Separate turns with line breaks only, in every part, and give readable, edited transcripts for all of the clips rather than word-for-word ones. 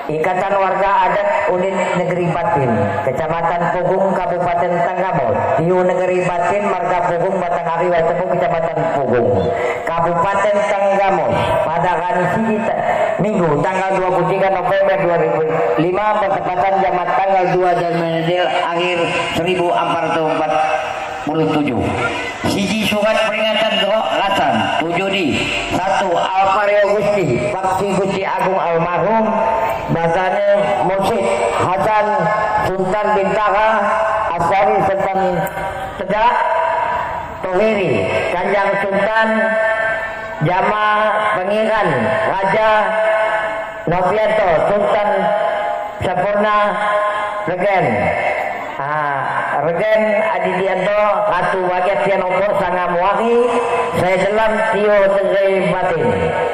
Ikatan Warga Adat Unit Negeri Batin, Kecamatan Pugung, Kabupaten Tanggamot, Tiu Negeri Batin, Marga Pugung, Batanghari, Waitepu, Kecamatan Pugung, Kabupaten Tanggamot, pada hari Minggu tanggal 23 November 2005 bertepatan jamat tanggal 2 Januari akhir 1447. Siji surat peringatan lasan 7 di 1 Alvario Gusti Paksi Gusti Agung almarhum bahasanya Mursyid Hasan Sultan Bintara Asari Sultan Tegak Tohiri Kanjang Sultan Jama Pengiran Raja Novianto Sultan Sampurna Regen Regen Adidianto Ratu Wagiat Tianopo Sangamuari saya dalam Tio Negeri Batin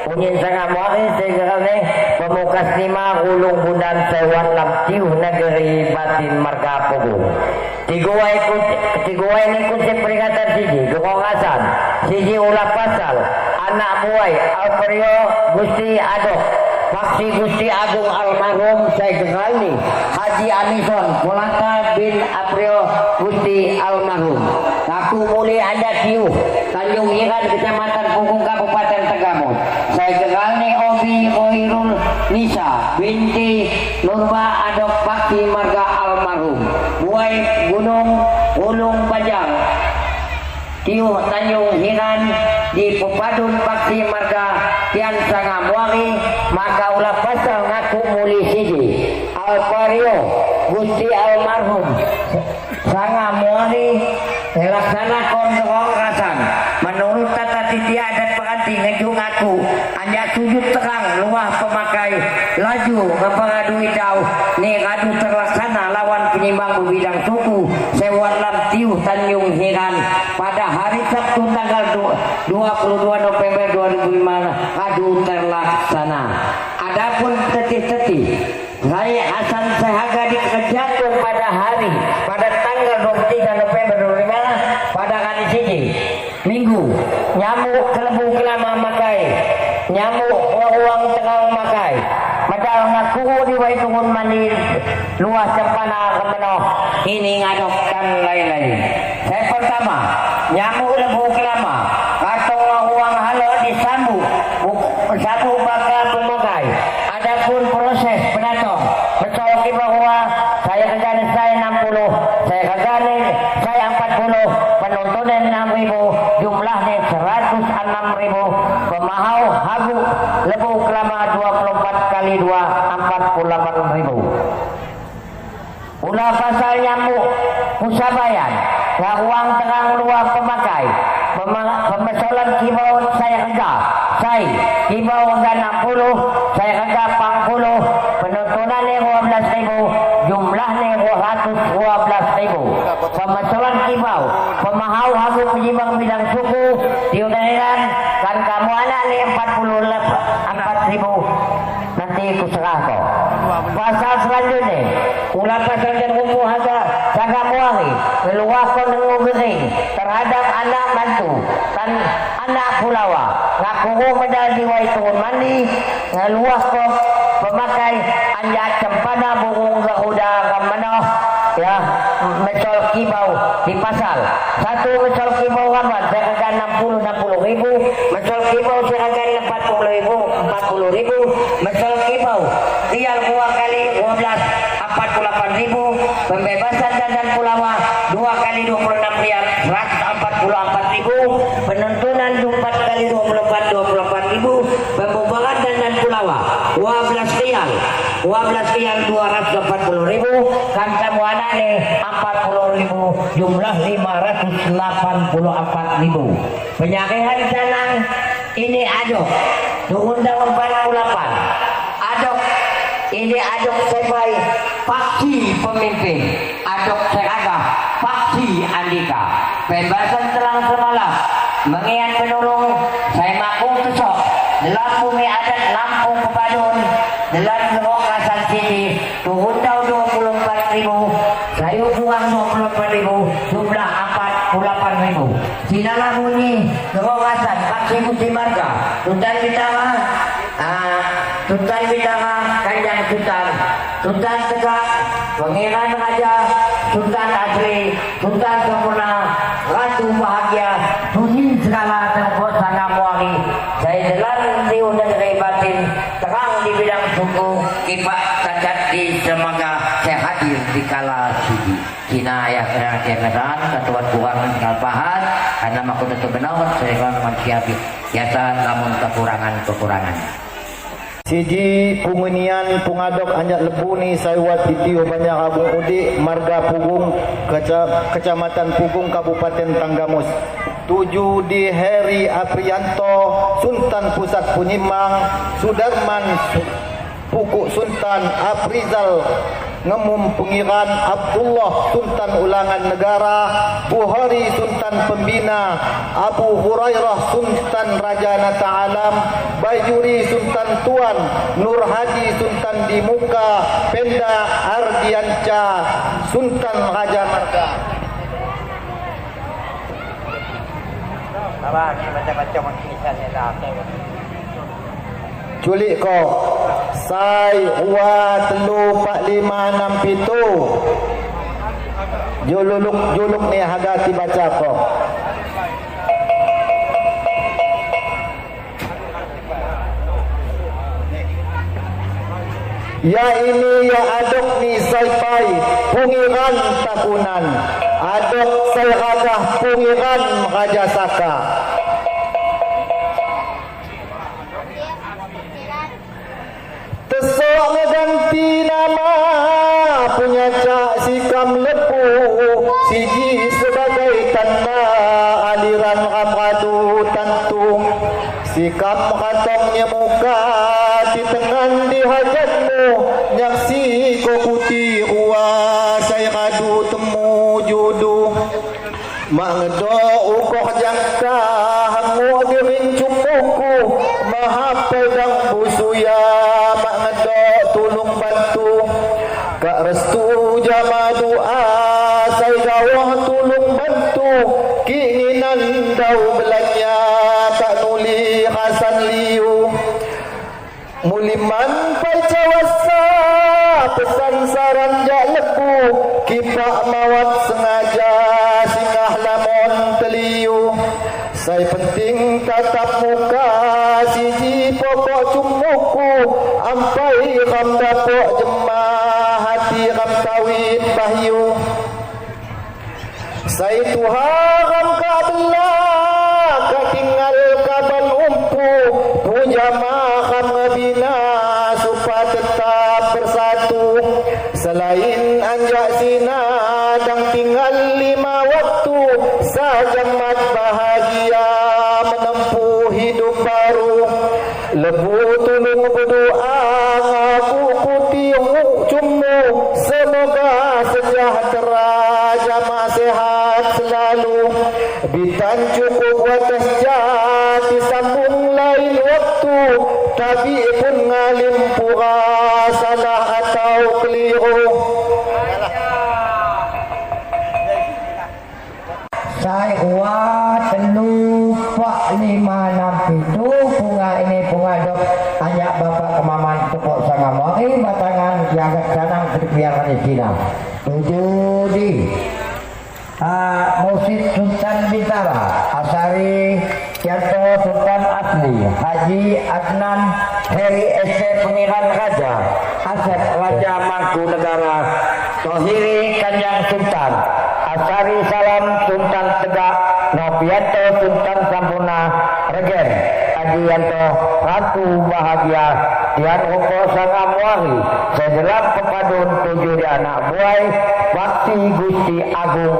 Punyin Sangamuari saya gerane Pemukas 5 Ulung Bundan Sewat Lam Tio Negeri Batin Marga Pugung Tiga ini kunci peringatan siji Gerongasan siji ulah pasal anak buai Alvario Gusti Adok Paksi Gusti Agung almarhum saya gerani Haji Amison Polaka bin Aprio Gusti almarhum Kaku Muli Adat Tiu Tanjung Iran Kecamatan Pugung Kabupaten Tanggamot saya gerani Obi Roirul Nisa binti Nurba Adok Paksi Marga almarhum Buai Gunung Ulung Pajang Tiu Tanjung Hiran di Pepadun Paksi Marga Tian Sangamuari maka ulah pasal ngaku muli siji Alvario Gusti almarhum Sangamuari laksana kontrol rasan menurut tata titi adat peranti ngejung aku anja sujud terang luah pemakai laju ngepengadui dau ni radu terlaksana lawan penyimbang bidang suku sewat lam Tiu Tanjung Hiran pada hari Sabtu tanggal 22 November 2005 radu terlaksana. Adapun teti-teti saya Hasan Sehaga dikerjakan pada tanggal 23 November 2005 pada hari siji Minggu nyamuk kelebu kelama makai nyamuk uang terang makai padahal ngaku di waitungun mandi luas cempana kemenoh ini ngadokkan lain-lain saya pertama nyamuk lebu kelama katong uang halo disambu sabu bakal pemakai adapun proses penatong mencolok bahwa saya kerjaan saya 60 saya kerjaan saya 40 penontonan 6.000 jumlahnya 106.000 pemahau hagu lebu kelama 24 kali 2 48.000 ulah pasal nyamuk musabayan nah uang terang luar pemakai pemesolan kibau saya kerja saya kibau 60 saya kerja 40 penontonan 12.000 jumlahnya 212.000 pemesolan kibau pemahau hagu penyimbang bidang suku diudahiran kan kamu anak nih 4.000 nanti ku serah kok pasal selanjutnya ulah pasal dan umum harga jaga muari meluahkan ngugering terhadap anak mantu dan anak pulawa ngaku medal di waitungun mandi ngeluahkan pemakai anja cempana burung garuda kamanoh ya mecol kibau di pasal satu mecol kibau kawan saya harga 60.000 mecol kibau saya harga 40.000 mecol kibau rial 2 kali 12 48.000 pembebasan dan pulawa 2 kali 26 rial 144.000 penentunan 4 kali 24 pembubaran dan pulawa 12 rial 240.000 kan kamu anak nih 40.000 jumlah 584.000 penyakitan sanang ini adok undang 48 adok ini adok sebagai paksi pemimpin adok seragam paksi Andika pembahasan telang semalam mengian penolong saya makung kesok dalam bumi adat Lampung Pepadun dalam Gerongasan Sini turun tahun 24.000 sayur kurang 24.000 jumlah 48.000 sinalah bunyi Gerongasan paksi Gusti Marga Tutan Bintara negara Kanjeng Sultan, Sultan Tegak, Pangeran Raja, Sultan Asri, Sultan Sempurna, Ratu Bahagia, sunyi segala tempat sana muari. Saya jalan di negeri batin, terang di bidang suku, kipak cacat di semoga saya hadir di kala suci. Cina ya keadaan ketuan kurang kalpahan, karena aku tentu benar saya kan manusia biasa namun kekurangan.
Siji pungunian pungadok anjak lebu ni saiwat titio banyak agung udi marga Pugung kecamatan Pugung Kabupaten Tanggamus. 7 di Heri Aprianto Sultan Pusat Punimang Sudarman Puku Sultan Aprizal Ngemum Pengiran Abdullah Sultan Ulangan Negara Buhari Sultan Pembina Abu Hurairah Sultan Raja Nata Alam Bayuri Sultan Tuan Nur Haji Sultan Dimuka Penda Ardianca Sultan Raja Marga.
Macam-macam tulisannya dah.
Culik ko Sai Ua Telu 4567 Juluk ni haga dibaca ko. Ya ini ya adok ni Saipai Pungiran Takunan Adok Sai Raga Pungiran Raja Saka. Tesok ngeganti nama punya cak sikam lepu siji sebagai tanda aliran amradu tantung sikam katongnya muka di tengah di hajatmu nyaksi ko putih uasai kadu temu judu mangdo ukoh jangka hangu dirin cumuku maha pedang busuya tulung bantu Kak restu jama doa Saya gawah tulung bantu Keinginan dau belanya Tak nuli Hasan liu Muliman pacawasa Pesan saran jak lepu Kipak mawat sengaja Singgah lamon teliu Saya penting tatap muka Siji pokok cumuku Ampai kam dapok jemah Hati kam kawin bahyu Saya tuharam kabelah Katinggal kaban umpu Punya maham ngebina Supaya tetap bersatu Selain anjak sina Dan tinggal 5 waktu Sajamat bahagia Menempuh hidup baru Lebu tulung berdoa Aku kutiung cumu Semoga sejahtera Jamaah sehat selalu Bitan cukup watas jati Sambung lain waktu Tapi pun ngalim pura Salah atau keliru
Saya kuat telu 4567 bunga ini bunga dok hanya bapak kemaman pokok sangamori batangan jagat canang berbiarkan di Cina 7 di Musid Sultan Bintara Asari Yanto Sultan Asli Haji Adnan Heri SC Pengiran Raja Asep Raja Mangku Negara Tohiri Kanjeng Sultan Asari Salam Sultan Tegak Novianto Sultan Sampurna Regen Adianto Ratu Bahagia Tian Uko Sangamwari Sejelap Pepadun 7 di anak buai Bakti Gusti Agung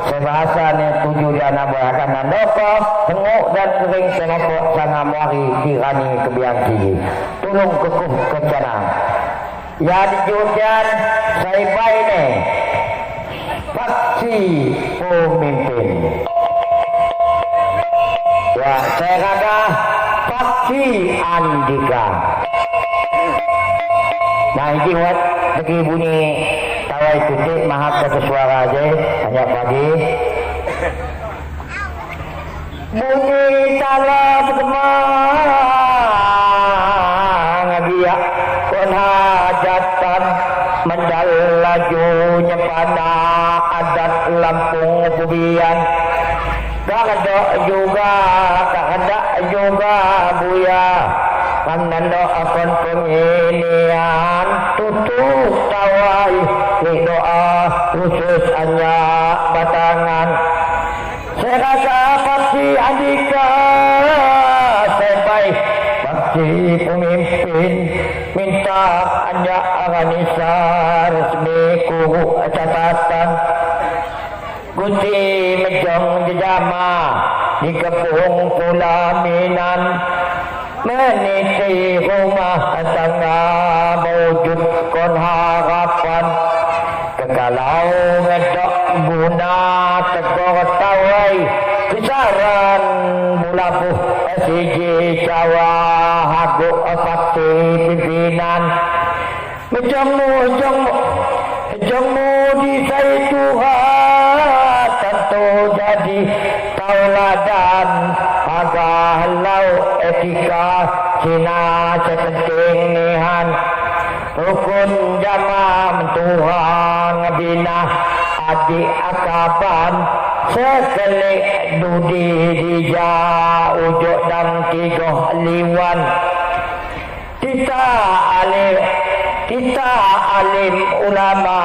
Sebahasanya 7 di anak buai akan nandoko Tengok dan sering Senopok Sangamwari Dirani Kebiang Sigi Tulung kekuh kencanang Ya dijujan Saipai ini Paksi pemimpin Ya saya kata Paksi Andika Nah ini buat lagi bunyi tawai titik mahak ke suara aja hanya pagi bunyi talam kemang dia kon hajatan mendal lajunya pada adat Lampung Bubian. Kakada juga buya kanando akan penginian tutup tawai ni doa khusus hanya batangan. Saya rasa pasti Andika sampai pasti pemimpin minta hanya Anissa resmi kuhu catatan Gusti Mejong Jejama di Kepung Kulaminan meniti rumah tangga mewujudkan harapan kekalau ngedok guna tegor tawai kisaran mulapuh siji Jawa hagu fakti pimpinan Mejongmu di saya Tuhan tentu jadi tauladan agalau etika Cina sepenting nihan rukun jamaah mentuhan ngabina adi akaban sekali dudi dija ujuk dan tigoh liwan kita alim ulama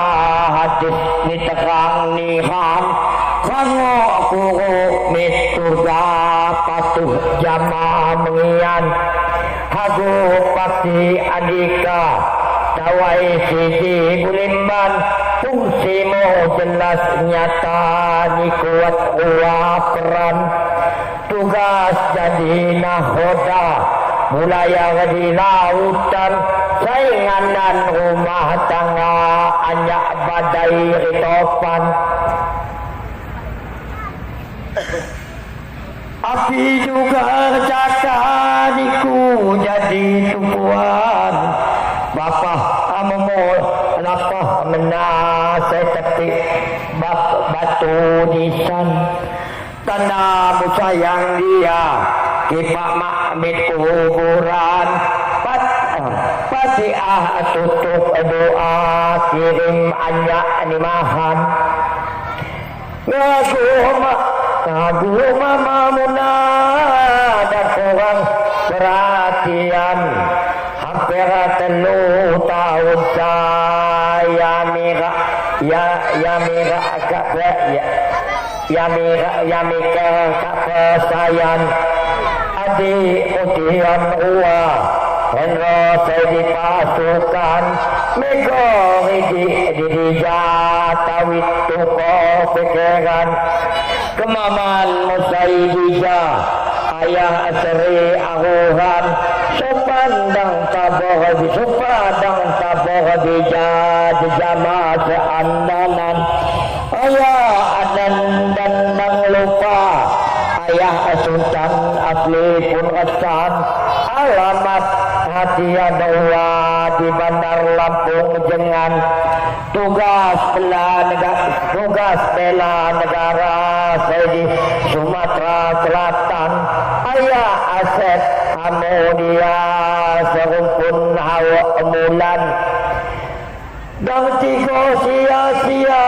hadis ni terang ni ham kango kuro miturga patuh jamaah mengian hagu pasti Andika tawai sisi bulimban fungsimu jelas nyata ni kuat peran tugas jadi nahoda mulai di lautan saingan dan rumah tangga anyak badai ritopan api juga cakaniku jadi tumpuan Bapak amomol lapah menasai tetik batu nisan tanda sayang dia kipak makmid kuburan Fatihah tutup doa kirim anyak nimahan ngagu mama muna dan kurang perhatian hampir 3 tahun saya mira kesayan adik ujian uwa Hendro saya dipasukan megori di jatawit tuko pikiran kemaman musai dija ayah asri ahuhan supandang tabor dija jama seandalan ayah adan dan lupa ayah sultan asli pun resan alamat hati adawa di Bandar Lampung Jengan tugas bela negara saya di Sumatera Selatan ayah Asep Hamudia serumpun hawa mulan dan tiga sia-sia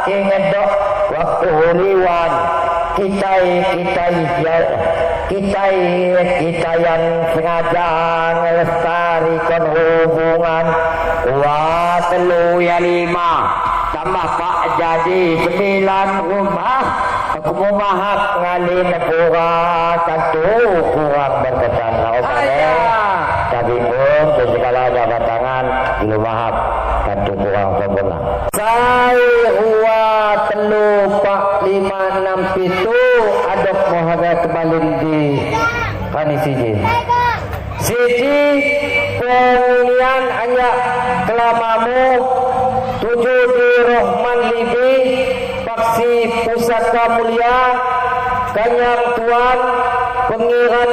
kengedok waktu liwan kita yang sengaja melestarikan hubungan wah 3 ya 5 tambah pak jadi 9 rumah aku mau mahak ngalin pura tentu kurang berkesan tapi pun segala jabat tangan ilu mahak tentu kurang sempurna saya huwa 3 pak 5 6 pitu adok mohon kembali di Pani Siji pengian hanya kelamamu 7 di Rohman Libi Paksi Pusaka Mulia Kanyang Tuan Pengiran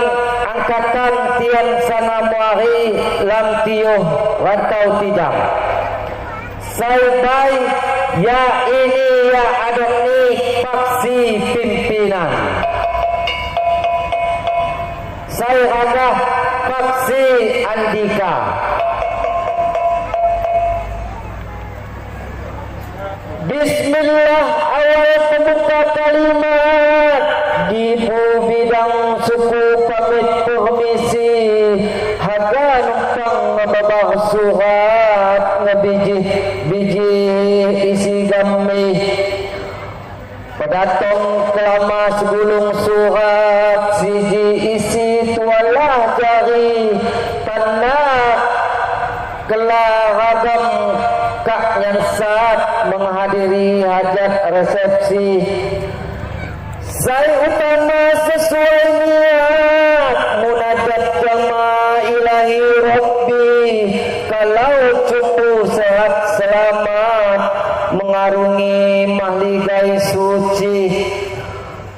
Angkatan Tian Sana Muari Lam Tioh Rantau Tidang Saibai ya ini ya adok ni Paksi Pimpinan saya ada Paksi Andika
Bismillah awal pembuka kalimat di bidang suku pamit permisi haga numpang ngebabah surat ngebiji isi gami pedatong kelama segulung surat siji isi tualah jari tanah kelaragam kak nyansat menghadiri hajat resepsi saya utama sesuai niat munajat jamaah ilahi Rabbi kalau cumbu sehat selamat mengarungi mahligai suci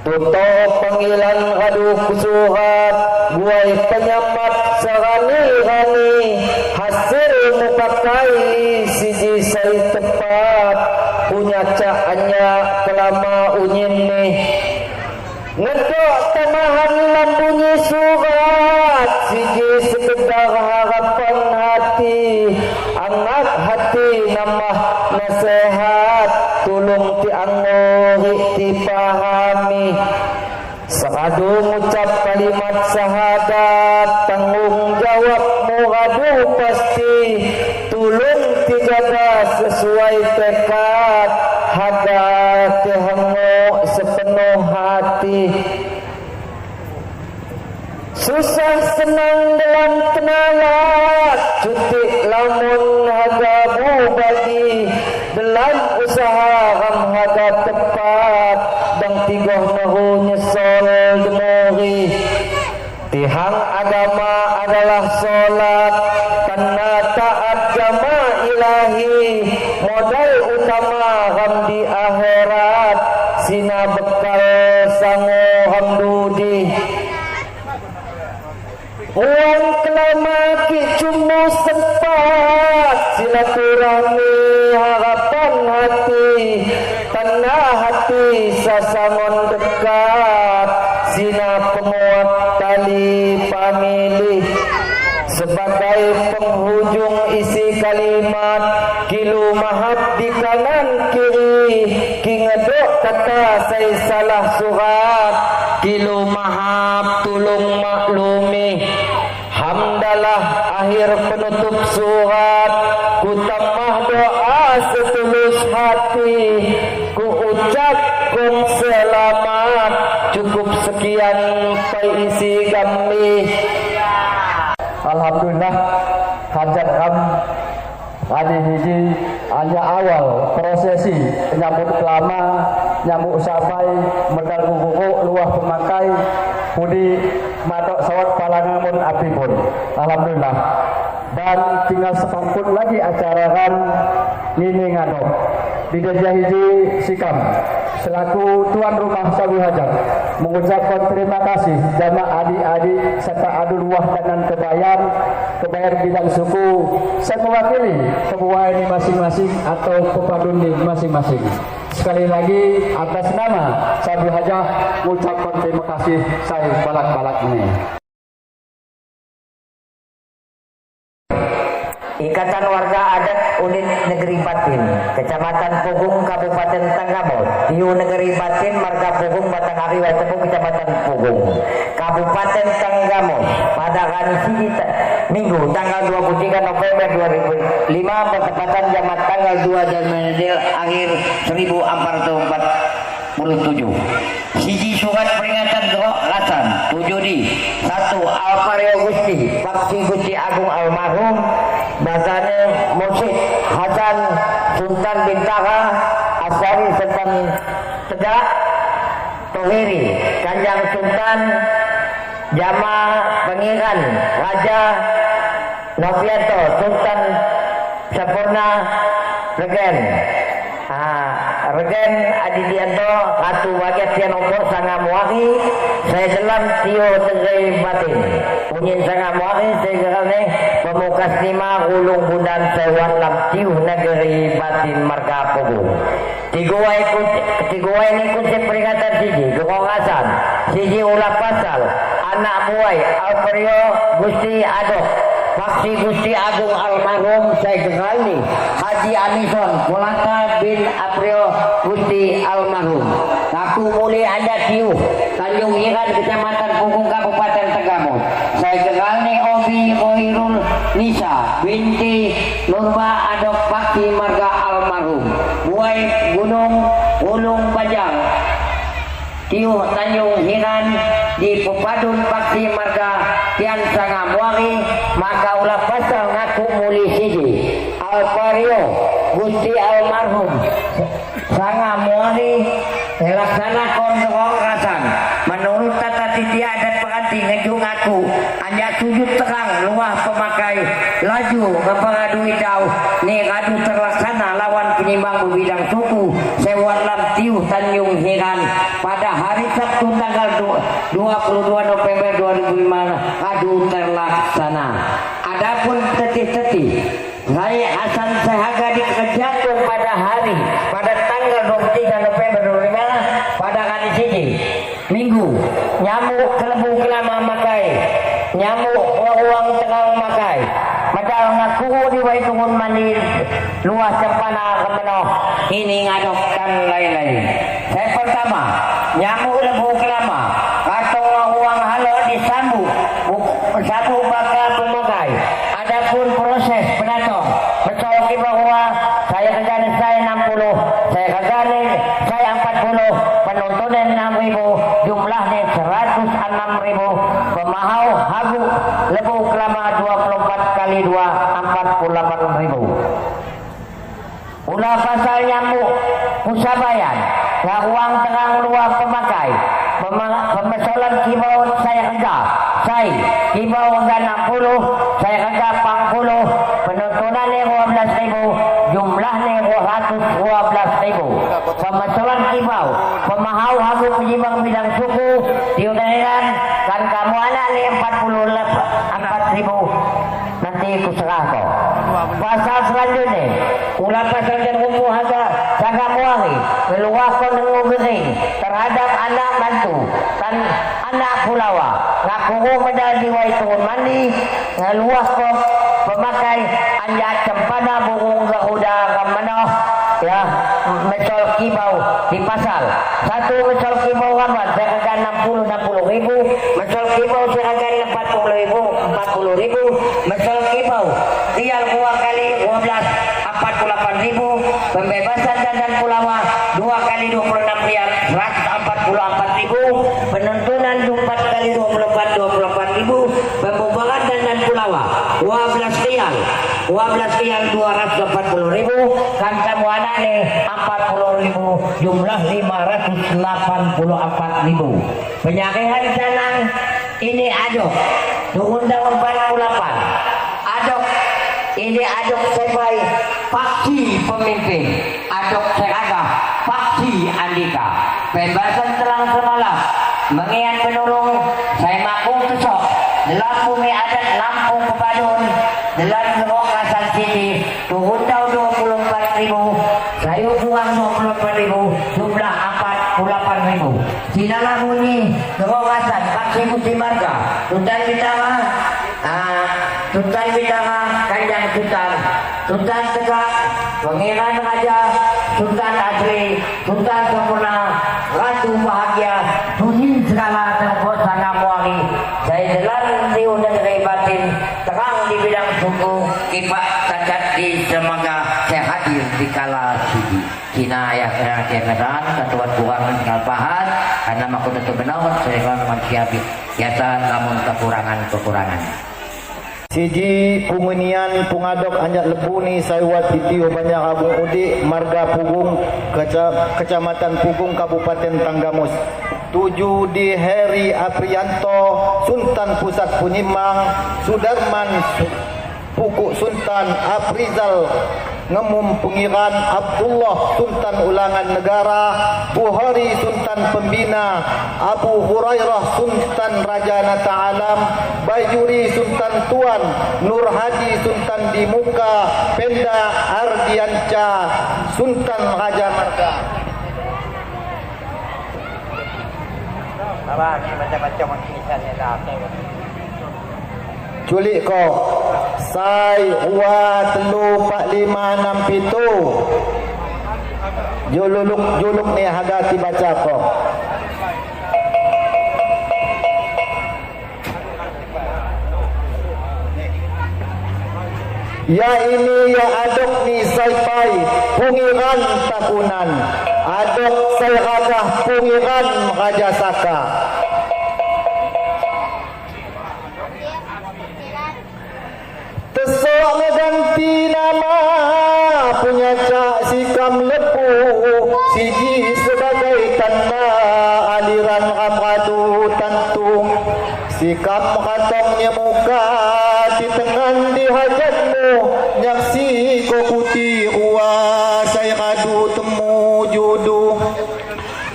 tutup panggilan haduh surat buai penyamat serani-rani hasil mupakai siji saya tepat punya caknya kelama unyin nih ngedok temahan lambunyi surat siji sekedar harapan hati angat hati namah nasihat tulung tiangori dipahami seradu ngucap kalimat syahadat tanggung jawab muradu pasti tulung dijaga sesuai tekad haga tehengok sepenuh hati susah senang dalam tenaga cuti lamun haga bagi dalam usaha ram haga tepat dan tigoh nahu nyesol demori tihang agama adalah solat karena taat jamaah ilahi modal utama ram di akhirat sina bekal sango hamdudi uang kelama ki cuma sempat silaturahmi harapan hati tanah hati sasangon dekat sina pemuat tali pamilih sebagai penghujung isi kalimat kilu mahat di kanan kiri kingedok kata saya salah surat kilu mahab tulung maklumi hamdalah akhir penutup surat ku tambah doa setulus hati ku ucap kum selamat cukup sekian isi kami. Alhamdulillah hajat ram hari hiji hanya awal prosesi nyambut kelama nyambut sampai medal kuku luah pemakai pudi matok sawat palangamun api pun alhamdulillah dan tinggal sepangkut lagi acara kan ini ngadok di Gajah Hiji Sikam selaku tuan rumah Sabu Hajat mengucapkan terima kasih jamaah adik-adik serta adu luah dan kebayar bidang suku saya mewakili kebuah ini masing-masing atau pepadun ini masing-masing sekali lagi atas nama Sabu Hajat mengucapkan terima kasih saya balak-balak ini.
Ikatan Warga Adat Unit Negeri Batin, Kecamatan Pugung, Kabupaten Tanggamot, Tiu Negeri Batin, Marga Pugung, Batang Ariwa Tepung, Kecamatan Pugung, Kabupaten Tanggamot, pada hari Minggu, tanggal 23 November 2005, bertepatan jamat tanggal 2 Januari akhir 1447. Siji surat peringatan Gerok Lasan 7 di 1 Alvario Gusti Paksi Gusti Agung almarhum bahasanya Mursyid Hasan Sultan Bintara Asari Sultan Tedak Tohiri Kanjang Sultan Jama Pengiran Raja Novianto Sultan Sampurna Regen Regen Adidianto Ratu Waget Tianopo Sangamuari saya dalam Tio Negeri Batin Punyin Sangamuari saya gerane Pemukas 5 Ulung Bundan Sewan Lam Tio Negeri Batin Marga Pugung Tigua ini kunci peringatan siji Kekongasan siji ulah pasal anak buai Alvario Gusti Adok Paksi Gusti Agung almarhum saya Gerali Haji Amison Mulaka bin April Gusti almarhum Aku Muli Anda Tiuh Tanjung Iran Kecamatan Punggung Kabupaten Tegamut saya Gerali Obi Khairul Nisa binti Nurba Adok Paksi Marga almarhum Buai Gunung Ulung Bajang Tiuh Tanjung Hiran di Pepadun Paksi Marga Tian Sanga Muari maka ulah pasal ngaku muli siji Alvario Gusti almarhum Sanga Muari laksana kontrol rasan menurut tata titi adat pengantin ngejung aku hanya sujud terang luah pemakai laju ngeparadui dau ni radu terlaksana lawan penyimbang bidang suku sewat lam Tiuh Tanjung Hiran pada hari Sabtu tanggal 22 November 2005 radu terlaksana. Adapun tetih-tetih saya Hasan Sehaga dikejantung pada tanggal 23 November 2005 pada kali siji Minggu nyamuk kelebu kelama makai nyamuk uang terang makai medal ngaku di waitungun mandi luas cempana kemenoh ini ngadok dan lain-lain. Saya pertama nyamuk lebu kelama katong uang halo disambut sabu bakal pemakai. Adapun proses penatong betul bahwa saya kerjaan saya 60 saya kerjaan saya 40 penontonan 6.000 jumlahnya 106.000 pemahau hagu lebu kelama 24 kali 2 48.000 ulah pasal nyamuk usabayan nah uang terang luar pemakai pemesolan kibau saya kerja saya kibau harga 60 saya kerja 40 penontonannya 12.000 jumlahnya 212.000 pemesolan kibau pemahau hagu penyimbang bidang suku diudahan kan kamu anak nih 4.000 nanti aku serah kau pasal selanjutnya ulah pasal dan umum harga jaga muari meluahkan dengan gering terhadap anak mantu dan anak pulawa ngaku medal di waitungun mandi ngeluahkan pemakai anjat cempana burung garuda kamanoh ya mesol kibau di pasal satu mesol kibau kawan saya harga 60.000 mesol kibau saya harga 40.000 mesol kibau rial 2 kali 12 48.000 pembebasan dan pulawa 2 kali 26 rial 144.000 penontonan 4 kali 24.000 pembubaran dan pulawa 12 rial 240.000 kan kamu anak nih 40.000 jumlah 584.000 penyakitan tanang ini adok undang 48 adok ini adok sebagai paksi pemimpin adok seragam paksi Andika pembahasan terang semalam mengian penolong saya makung kesok dalam bumi adat Lampung Pepadun dalam Kasan Sini turun tahun 24.000 sayur buang 24.000 jumlah 48.000 sinalah bunyi Kasan paksi Gusti Marga Sultan Bintara Kanjang Sultan Tegak Pangeran Raja Sultan Adri Sultan Sempurna Ratu Bahagia Tuhin segala terbuat sana muari saya jalan riuh dan batin terang di bidang suku kipak cacat di semaga saya hadir di kala sidi Cina ayah keadaan ketuan kurangan kalpahan karena aku tentu benar saya kan manusia biasa namun kekurangan
Siji pungunian pungadok anjak lebu ni saywat titio banyak abung udik marga Pugung kecamatan Pugung Kabupaten Tanggamus 7 di Heri Aprianto Sultan Pusat Punyimbang Sudarman Pukuk Sultan Aprizal Ngemum Pengiran Abdullah Sultan Ulangan Negara Buhari Sultan Pembina Abu Hurairah Sultan Raja Nata Alam Bayuri Sultan Tuan Nur Hadi Sultan Dimuka Penda Ardianca Sultan Raja Marga macam-macam kisahnya dah Culik ko. Sai, Ua, Telu, 4, 5, 6, 7. Juluk ni hagati baca ko. Ya ini ya adok ni saipai pungiran takunan. Adok sai ragah pungiran raja saka. Tesok ngeganti nama punya cak sikam lepu siji sebagai tanda aliran amradu tantung sikam katongnya muka di tengah dihajatmu nyaksi ko putih Ua saya kadu temu judu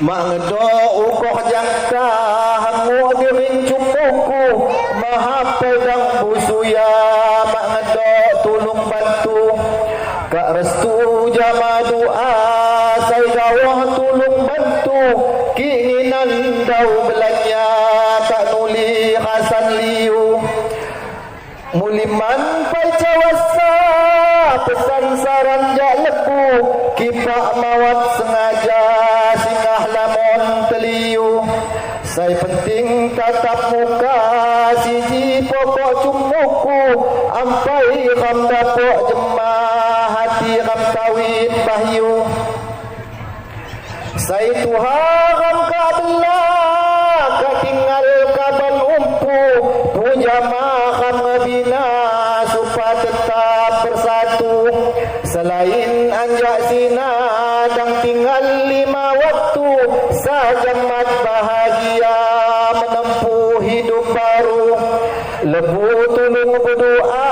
mak ngedo ukoh jangka hangu gering cupuku maha pedang busuya mak ngedo tulung bantu kak restu jama doa saya gawah tulung bantu keinginan dau belanja kak nuli Hasan Liu muliman pai cawasa pesan saran jak lebu kipak mawat sengaja singgah lamon teliu saya penting tatap muka siji pokok cumuku ampai ram dapok jemah hati ram kawin bahyu saya tuharam kabelah katinggal kaban umpu puja maham bina supaya tetap bersatu selain anjak sina dan tinggal 5 waktu sajamat bahagia menempuh hidup baru lebu tulung berdoa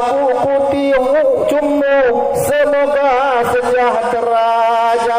aku putih cumu semoga sejahtera